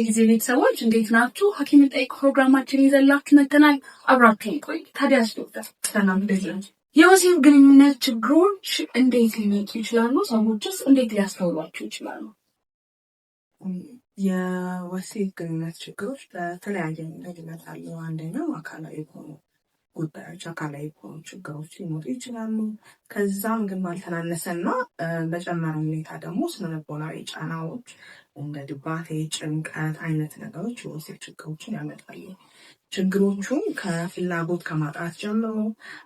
ጊዜ ቤተሰቦች እንዴት ናችሁ? ሐኪም ጠይቅ ፕሮግራማችን ይዘላችሁ መጥተናል። አብራችሁን ቆዩ። ታዲያስ ዶክተር ሰላም እንደዚህ የወሲብ ግንኙነት ችግሮች እንዴት ሊመጡ ይችላሉ? ሰዎችስ እንዴት ሊያስተውሏቸው ይችላሉ? የወሲብ ግንኙነት ችግሮች በተለያየ መንገድ ይመጣሉ። አንደኛው አካላዊ የሆኑ ጉዳዮች፣ አካላዊ የሆኑ ችግሮች ሊመጡ ይችላሉ። ከዛም ግን ባልተናነሰና በጨመረ ሁኔታ ደግሞ ስነልቦናዊ ጫናዎች እንደ ድባቴ፣ ጭንቀት አይነት ነገሮች የወሲብ ችግሮችን ያመጣሉ። ችግሮቹም ከፍላጎት ከማጣት ጀምሮ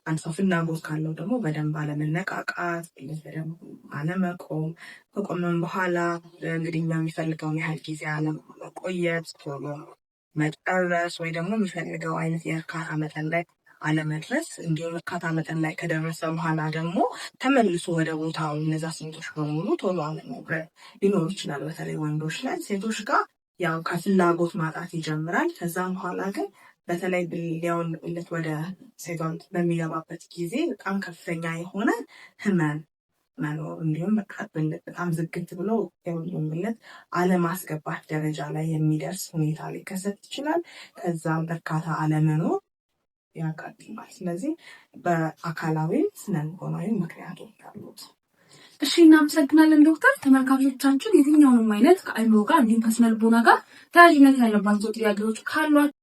አንድ ሰው ፍላጎት ካለው ደግሞ በደንብ አለመነቃቃት፣ በደንብ አለመቆም፣ ከቆመም በኋላ እንግዲህ የሚፈልገውን ያህል ጊዜ አለመቆየት፣ ቶሎ መጨረስ ወይ ደግሞ የሚፈልገው አይነት የእርካታ መጠን ላይ አለመድረስ፣ እንዲሁም እርካታ መጠን ላይ ከደረሰ በኋላ ደግሞ ተመልሶ ወደ ቦታው እነዛ ስሜቶች በሙሉ ቶሎ አለመውረድ ሊኖር ይችላል። በተለይ ወንዶች ላይ። ሴቶች ጋር ያው ከፍላጎት ማጣት ይጀምራል። ከዛም በኋላ ግን በተለይ ሊያውንለት ወደ ሴቷን በሚገባበት ጊዜ በጣም ከፍተኛ የሆነ ህመም መኖር፣ እንዲሁም በጣም ዝግት ብሎ የውልምለት አለማስገባት ደረጃ ላይ የሚደርስ ሁኔታ ሊከሰት ይችላል። ከዛም በርካታ አለመኖር ያጋጥማል። ስለዚህ በአካላዊ ስነልቦናዊ ምክንያቶች አሉት። እሺ፣ እናመሰግናለን ዶክተር። ተመልካቾቻችን የትኛውንም አይነት ከአእምሮ ጋር እንዲሁም ከስነልቦና ጋር ተያያዥነት ያለባቸው ጥያቄዎች ካሏቸው